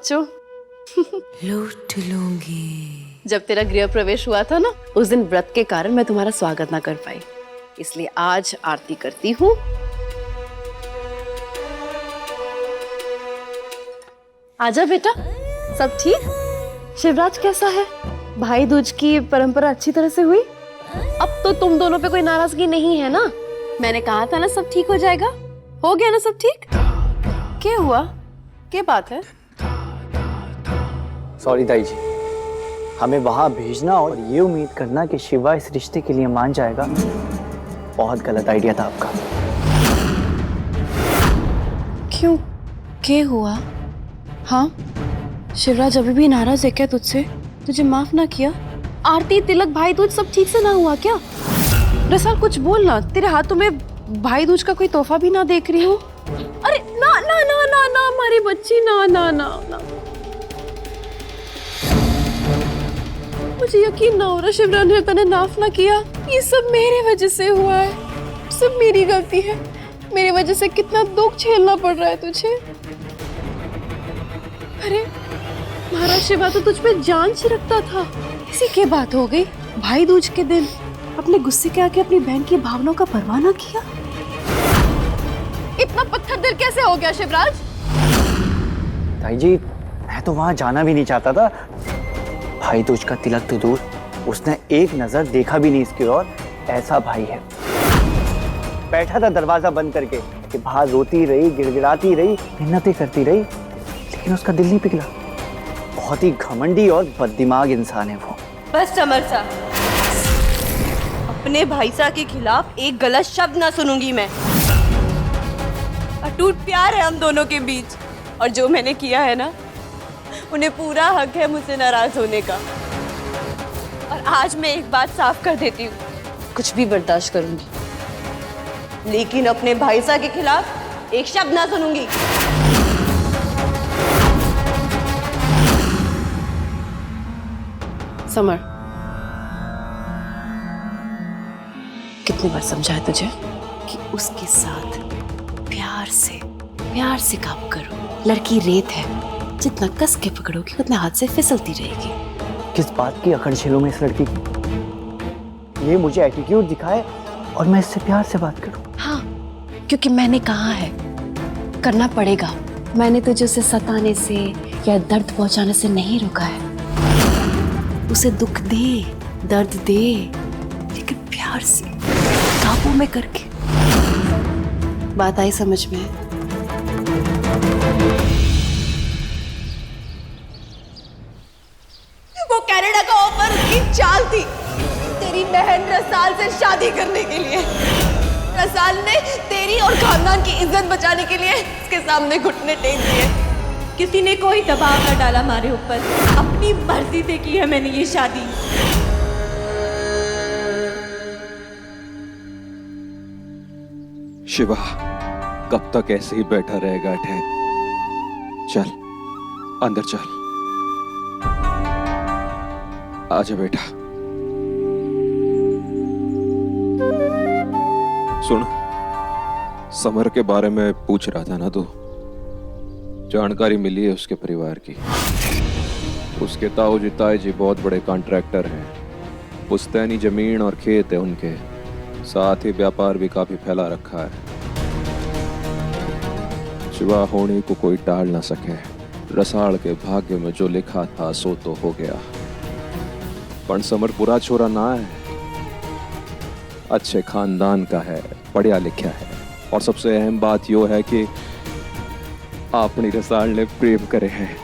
बच्चों। लूट लूंगी। जब तेरा गृह प्रवेश हुआ था ना, उस दिन व्रत के कारण मैं तुम्हारा स्वागत ना कर पाई, इसलिए आज आरती करती हूँ। आजा बेटा। सब ठीक? शिवराज कैसा है? भाई दूज की परंपरा अच्छी तरह से हुई? अब तो तुम दोनों पे कोई नाराजगी नहीं है ना? मैंने कहा था ना सब ठीक हो जाएगा। हो गया ना सब ठीक? क्या हुआ? क्या बात है? सॉरी दाई जी, हमें वहां भेजना और ये उम्मीद करना कि शिवा इस रिश्ते के लिए मान जाएगा, बहुत गलत आइडिया था आपका। क्यों? क्या हुआ? हाँ, शिवराज अभी भी नाराज है क्या तुझसे? तुझे माफ ना किया? आरती, तिलक, भाई दूज सब ठीक से ना हुआ क्या? रसाल कुछ बोल ना, तेरे हाथों में भाई दूज का कोई तोहफा भी ना देख रही हूँ। अरे ना ना ना ना ना हमारी बच्ची, ना ना ना ना। मुझे यकीन ना हो रहा शिवराज ने तने माफ ना किया। ये सब मेरी वजह से हुआ है, सब मेरी गलती है। मेरी वजह से कितना दुख झेलना पड़ रहा है तुझे। अरे महाराज शिवा तो तुझ पे जान छिड़कता था, इसी की बात हो गई। भाई दूज के दिन अपने गुस्से के आगे अपनी बहन की भावनाओं का परवाह ना किया। इतना पत्थर दिल कैसे हो गया शिवराज? ताई जी, मैं तो वहां जाना भी नहीं चाहता था। भाई दूज का तिलक तो दूर, उसने एक नजर देखा भी नहीं इसकी ओर। ऐसा भाई है। बैठा था दरवाजा बंद करके कि बाहर रोती रही, गिड़गिड़ाती रही, मिन्नतें करती रही, लेकिन उसका दिल नहीं पिघला। बहुत ही घमंडी और बददिमाग इंसान है वो। बस समर सा, अपने भाईसा के खिलाफ एक गलत शब्द ना सुनूंगी मैं। अटूट प्यार है हम दोनों के बीच, और जो मैंने किया है ना, उन्हें पूरा हक है मुझसे नाराज होने का। और आज मैं एक बात साफ कर देती हूँ, कुछ भी बर्दाश्त करूंगी, लेकिन अपने भाईसा के खिलाफ एक शब्द ना सुनूंगी। समर, कितनी बार समझाया तुझे कि उसके साथ प्यार से काम करो। लड़की रेत है, जितना कस के पकड़ोगी उतना हाथ से फिसलती रहेगी। किस बात की अकड़ झेलूं मैं इस लड़की की? ये मुझे एटीट्यूड दिखाए और मैं इससे प्यार से बात करूं। हाँ, क्योंकि मैंने कहा है, करना पड़ेगा। मैंने तुझे उसे सताने से या दर्द पहुंचाने से नहीं रोका है। उसे दुख दे, दर्द दे, लेकिन प्यार से, काबू में करके। बात आई समझ में? वो कनाडा का ऑफर उसकी चाल थी, तेरी बहन रसाल से शादी करने के लिए। रसाल ने तेरी और खानदान की इज्जत बचाने के लिए इसके सामने घुटने टेक दिए। किसी ने कोई दबाव न डाला हमारे ऊपर, अपनी मर्जी से की है मैंने ये शादी। शिवा, कब तक ऐसे ही बैठा रहेगा? ठहर, चल अंदर चल। आजा बेटा। सुन, समर के बारे में पूछ रहा था ना तू? जानकारी मिली है उसके परिवार की। उसके ताऊजी ताईजी बहुत बड़े कॉन्ट्रैक्टर हैं। पुश्तैनी जमीन और खेत है उनके, साथ ही व्यापार भी काफी फैला रखा है। शिवा होने को कोई टाल ना सके। रसाल के भाग्य में जो लिखा था सो तो हो गया। पण समर पूरा छोरा ना है, अच्छे खानदान का है, पढ़ा लिखा है, और सबसे अहम बात यो है कि अपनी रसाल ने प्रेम करे हैं,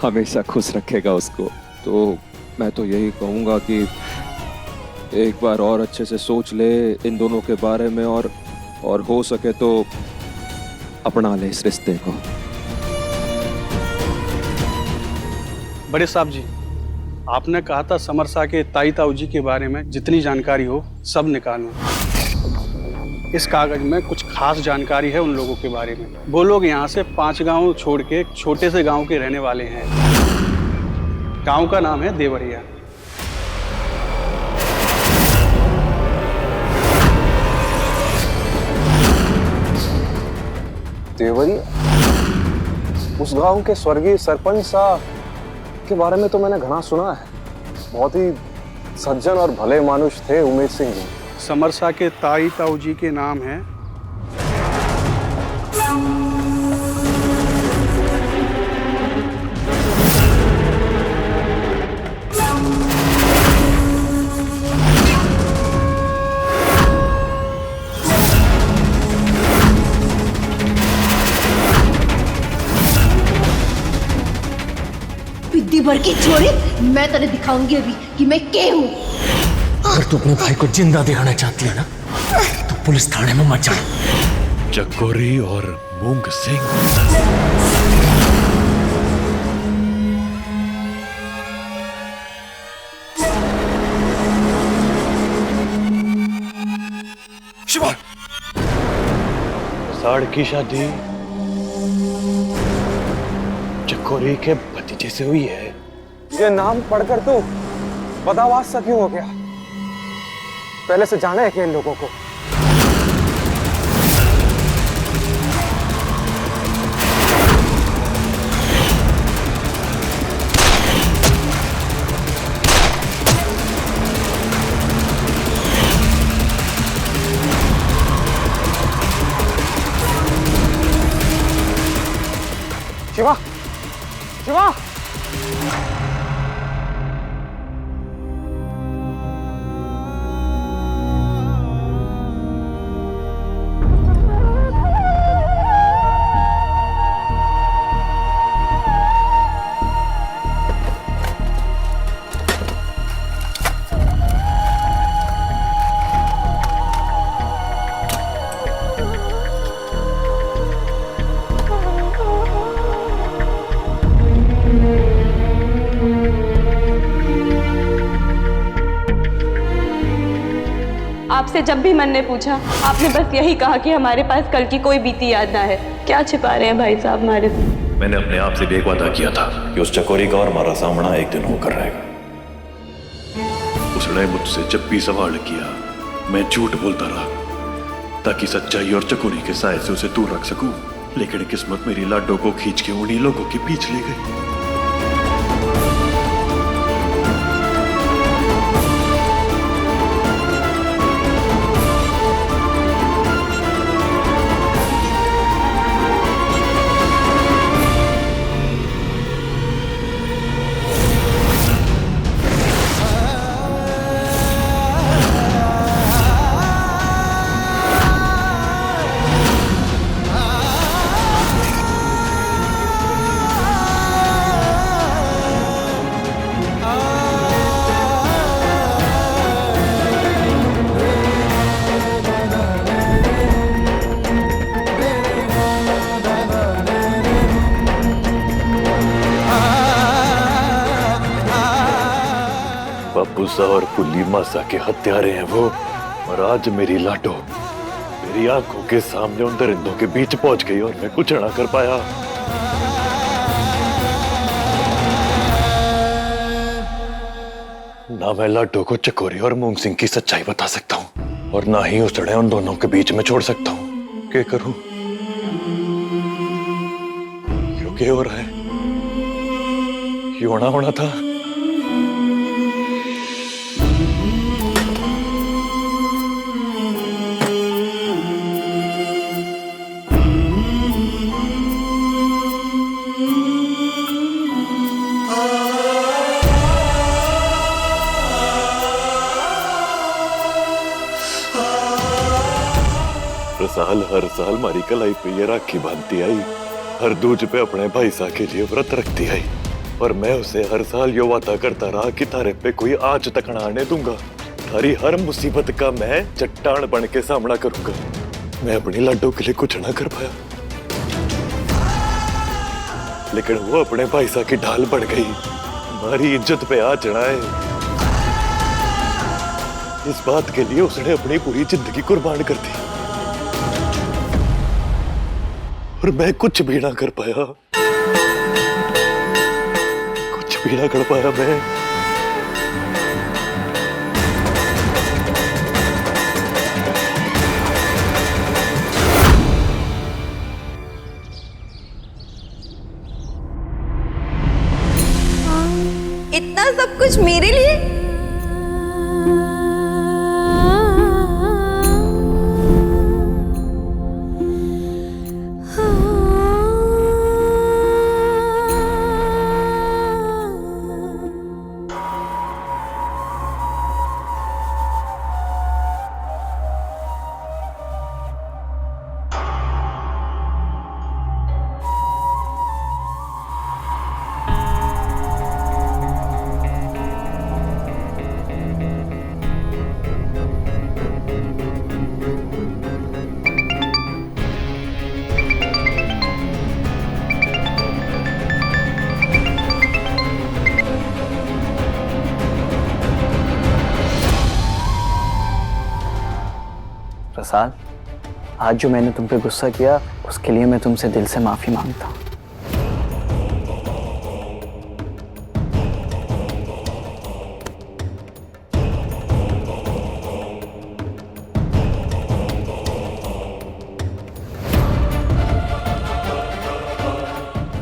हमेशा खुश रखेगा उसको। तो मैं तो यही कहूँगा कि एक बार और अच्छे से सोच ले इन दोनों के बारे में, और हो सके तो अपना ले इस रिश्ते को। बड़े साहब जी, आपने कहा था समर शाह के ताई ताऊ जी के बारे में जितनी जानकारी हो सब निकालूं। इस कागज में कुछ खास जानकारी है उन लोगों के बारे में। वो लोग यहाँ से 5 गांव छोड़ के एक छोटे से गांव के रहने वाले हैं। गांव का नाम है देवरिया। देवरिया? उस गांव के स्वर्गीय सरपंच साहब के बारे में तो मैंने घना सुना है। बहुत ही सज्जन और भले मानुष थे उमेश सिंह जी। समरसा के ताई ताऊ जी के नाम है। बिद्दी भर की छोरी, मैं तेरे दिखाऊंगी अभी कि मैं के हूँ। अगर तू अपने भाई को जिंदा दिखाना चाहती है ना, तो पुलिस थाने में मत जा। चकोरी और मूंग सिंह। शिवा, साड़ की शादी चकोरी के भतीजे से हुई है। ये नाम पढ़कर तू बदहवास सा क्यों हो गया? पहले से जाना है कि इन लोगों को? शिवा, शिवा! आपसे जब भी मन ने पूछा, आपने बस यही कहा कि हमारे पास कल की कोई बीती याद ना है। क्या छिपा रहे हैं भाई साहब हमारे से? मैंने अपने आप से भी एक वादा किया था कि उस चकोरी का और हमारा सामना एक दिन होकर रहेगा। उसने मुझसे जब भी सवाल किया, मैं झूठ बोलता रहा ताकि सच्चाई और चकोरी के साए से उसे दूर रख सकूं। लेकिन किस्मत मेरी लाडो को खींच के उन्हीं लोगों के बीच ले गई। बापूसा और पुली मासा के हत्यारे हैं वो। और आज मेरी लाडो मेरी आंखों के सामने उन दरिंदों के बीच पहुंच गई और मैं कुछ ना कर पाया। ना मैं लाडो को चकोरी और मूंग सिंह की सच्चाई बता सकता हूं और ना ही उसड़े उन दोनों के बीच में छोड़ सकता हूं। क्या करूं? क्यों हो रहा है? क्यों होना था? हर साल मारी कलाई पे ये राखी बांधती आई, हर दूज पे अपने भाई सा के लिए व्रत रखती आई। और मैं उसे हर साल यो वादा करता रहा कि तारे पे कोई आंच तक ना आने दूंगा। तारी हर मुसीबत का मैं चट्टान बन के सामना करूंगा। मैं अपनी लाडो के लिए कुछ ना कर पाया, लेकिन वो अपने भाई सा की ढाल बढ़ गई। हमारी इज्जत पे आ चढ़ाए। इस बात के लिए उसने अपनी पूरी जिंदगी कुर्बान कर दी और मैं कुछ भी ना कर पाया। कुछ भी ना कर पाया मैं। इतना सब कुछ मेरे लिए? रसाल, आज जो मैंने तुम पे गुस्सा किया उसके लिए मैं तुमसे दिल से माफी मांगता हूँ।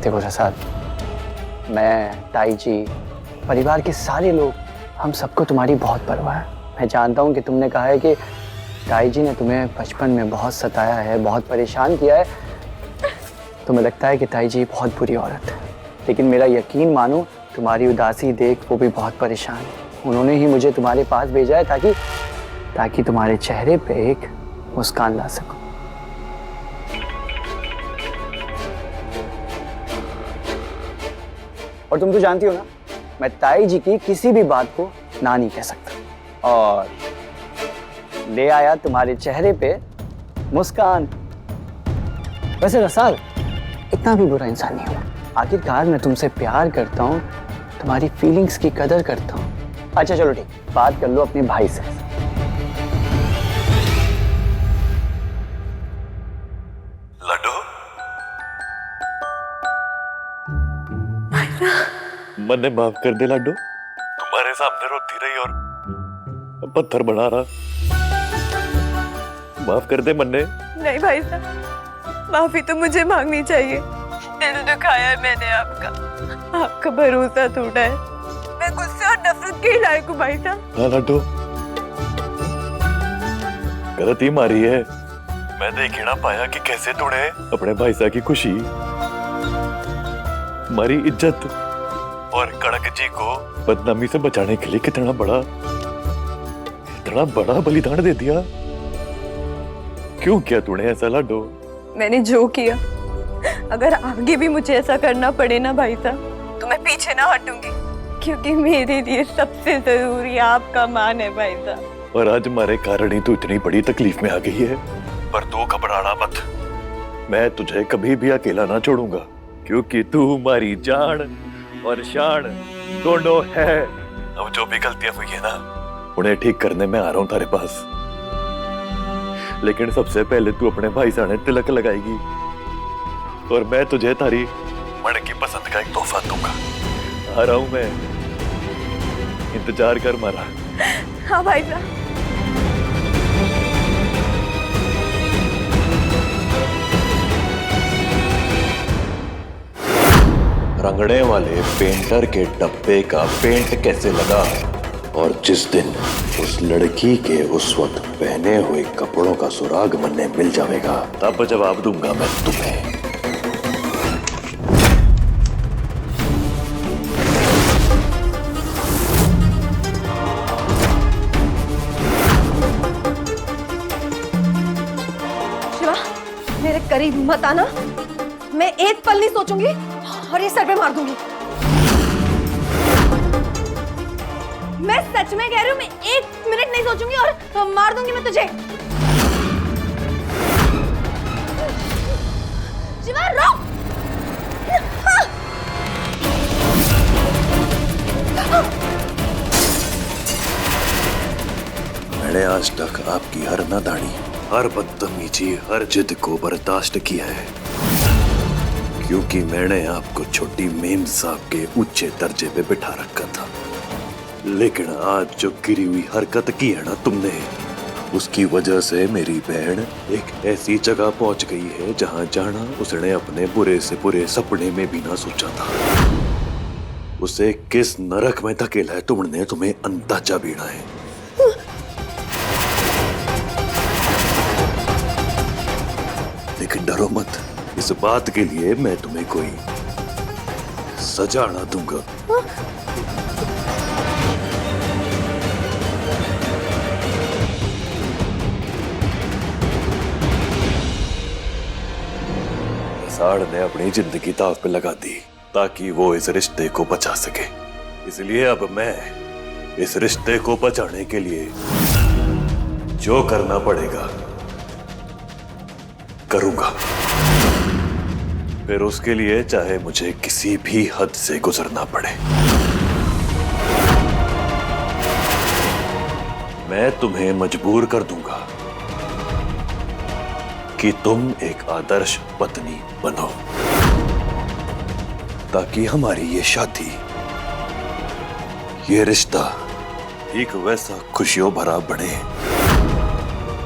देखो रसाल, मैं, ताई जी, परिवार के सारे लोग, हम सबको तुम्हारी बहुत परवाह है। मैं जानता हूँ कि तुमने कहा है कि ताई जी ने तुम्हें बचपन में बहुत सताया है, बहुत परेशान किया है। तुम्हें लगता है कि ताई जी बहुत बुरी औरत है, लेकिन मेरा यकीन मानो, तुम्हारी उदासी देख वो भी बहुत परेशान है। उन्होंने ही मुझे तुम्हारे पास भेजा है ताकि तुम्हारे चेहरे पे एक मुस्कान ला सकूं। और तुम तो जानती हो ना, मैं ताई जी की किसी भी बात को ना नहीं कह सकता, और ले आया तुम्हारे चेहरे पे मुस्कान। वैसे रसाल, इतना भी बुरा इंसान नहीं हूं। आखिरकार मैं तुमसे प्यार करता हूँ, तुम्हारी फीलिंग्स की कदर करता हूँ। अच्छा चलो ठीक, बात कर लो अपने भाई से। लड्डू, मन्ने माफ कर दे लड्डू, तुम्हारे सामने रोती रही और पत्थर बना रहा। माफ कर दे मन्ने। नहीं भाई साहब, माफी तो मुझे मांगनी चाहिए। दिल दुखाया है मैंने आपका भरोसा टूटा है। मैं गुस्से और नफरत के लायक हूँ भाई साहब। हाँ लड्डू, गलती मारी है। मैं देख ही ना पाया कि कैसे तूने अपने भाई साहब की खुशी, हमारी इज्जत और कड़क जी को बदनामी से बचाने के लिए कितना बड़ा बलिदान दे दिया। क्यों किया तूने ऐसा लड्डू? मैंने जो किया, अगर आगे भी मुझे ऐसा करना पड़े ना भाई साहब, तो मैं पीछे ना हटूंगी, क्योंकि मेरे लिए सबसे जरूरी आपका मान है भाई साहब। और आज हमारे कारण ही तू इतनी बड़ी तकलीफ में आ गई है, पर तू घबराना मत। मैं तुझे कभी भी अकेला ना छोड़ूंगा, क्योंकि तू हमारी जान और शान दोनों है। अब जो भी गलतियां हुई है ना, उन्हें ठीक करने में आ रहा हूं तेरे पास। लेकिन सबसे पहले तू अपने भाई साहब ने तिलक लगाएगी, और मैं तुझे तारी मन की पसंद का एक तोहफा दूंगा। आ रहा हूं मैं, इंतजार कर मारा। हाँ भाई साहब। रंगने वाले पेंटर के डब्बे का पेंट कैसे लगा, और जिस दिन उस लड़की के उस वक्त पहने हुए कपड़ों का सुराग मन्ने मिल जाएगा, तब जवाब दूंगा मैं तुम्हें। शिवा, मेरे करीब मत आना। मैं एक पल नहीं सोचूंगी और ये सर पे मार दूंगी। मैं सच में कह रही हूँ, मैं एक मिनट नहीं सोचूंगी और मार दूंगी मैं तुझे। शिवा रुक। मैंने आज तक आपकी हर नादानी, हर बदतमीजी, हर जिद को बर्दाश्त किया है, क्योंकि मैंने आपको छोटी मेम साहब के ऊंचे दर्जे पे बिठा रखा था। लेकिन आज जो गिरी हुई हरकत की है ना तुमने, उसकी वजह से मेरी बहन एक ऐसी जगह पहुंच गई है जहां जाना उसने अपने बुरे से बुरे सपने में भी ना सोचा था। उसे किस नरक में धकेला है तुमने, तुम्हें अंदाजा बीना है। लेकिन डरो मत, इस बात के लिए मैं तुम्हें कोई सजा ना दूंगा। रसाल ने अपनी जिंदगी दांव पे लगा दी ताकि वो इस रिश्ते को बचा सके। इसलिए अब मैं इस रिश्ते को बचाने के लिए जो करना पड़ेगा करूंगा। फिर उसके लिए चाहे मुझे किसी भी हद से गुजरना पड़े। मैं तुम्हें मजबूर कर दूंगा कि तुम एक आदर्श पत्नी बनो, ताकि हमारी ये शादी, ये रिश्ता एक वैसा खुशियों भरा बने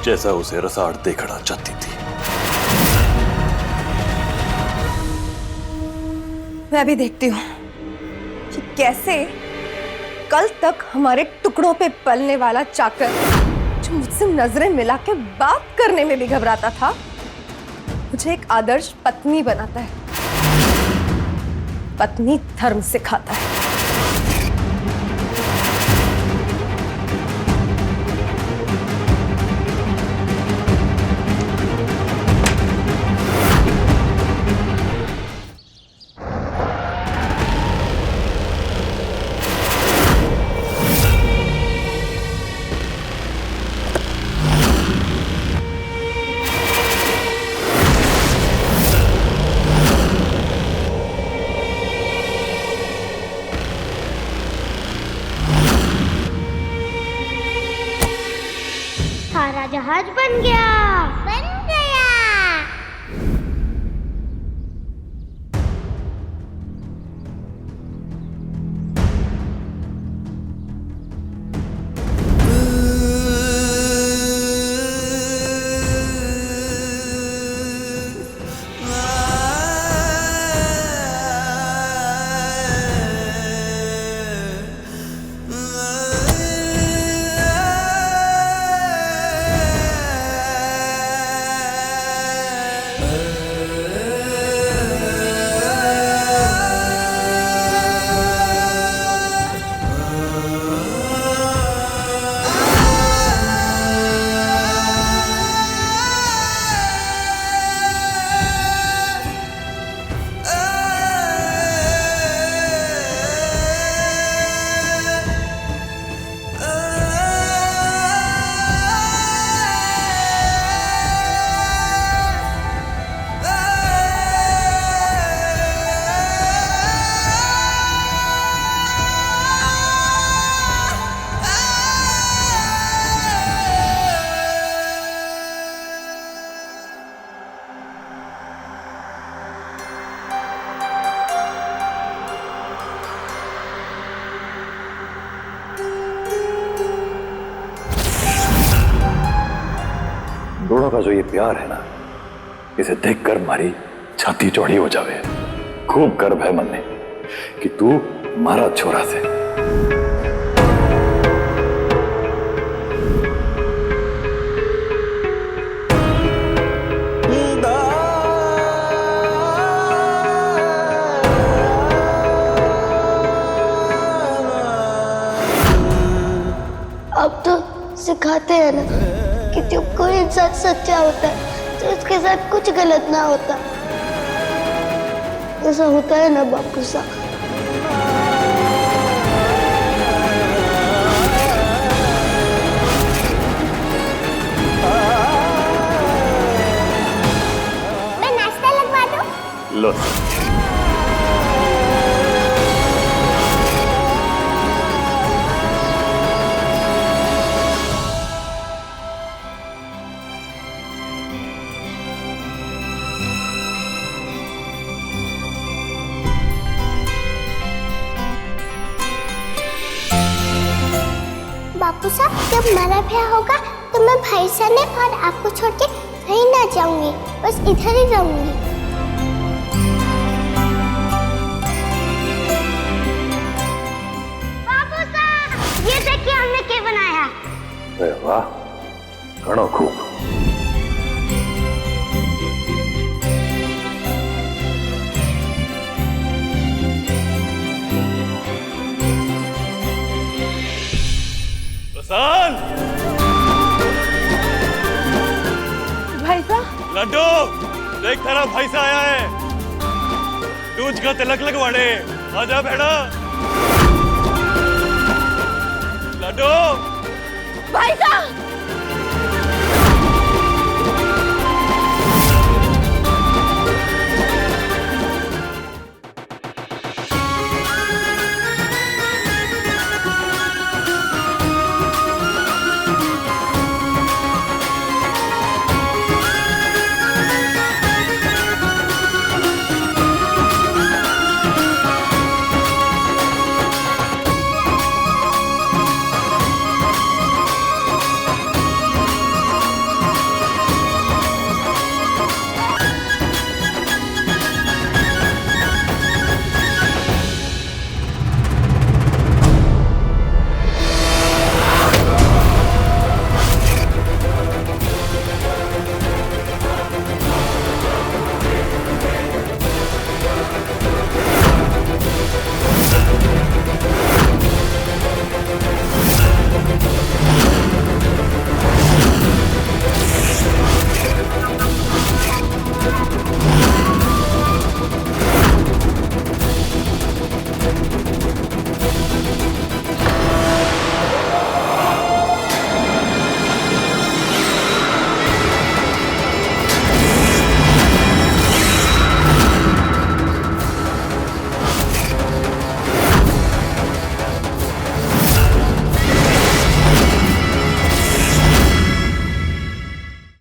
जैसा उसे रसाल देखना चाहती थी। मैं भी देखती हूँ कि कैसे कल तक हमारे टुकड़ों पे पलने वाला चाकर, जो मुझसे नजरें मिला के बात करने में भी घबराता था, मुझे एक आदर्श पत्नी बनाता है, पत्नी धर्म सिखाता है। हमारा जहाज बन गया। बन गया। दोनों का जो ये प्यार है ना, इसे देखकर हमारी छाती चौड़ी हो जावे। खूब गर्व है मन में कि तू मारा छोरा से। अब तो सिखाते हैं ना कि जब कोई इंसान सच्चा होता है तो उसके साथ कुछ गलत ना होता। ऐसा होता है ना बापू साहब? मैं नाश्ता लगवा दूं? लो। बापू साहब, जब मेरा ब्याह होगा तो मैं भाई सने और आपको छोड़ के कहीं ना जाऊंगी, बस इधर ही रहूंगी। अरे वाह घणो खूब। रसाल, भाई साहब, लड्डू देख तेरा भाई सा आया है। दूज का तिलक लगवाने आजा बेटा। लड्डू भाई साहब,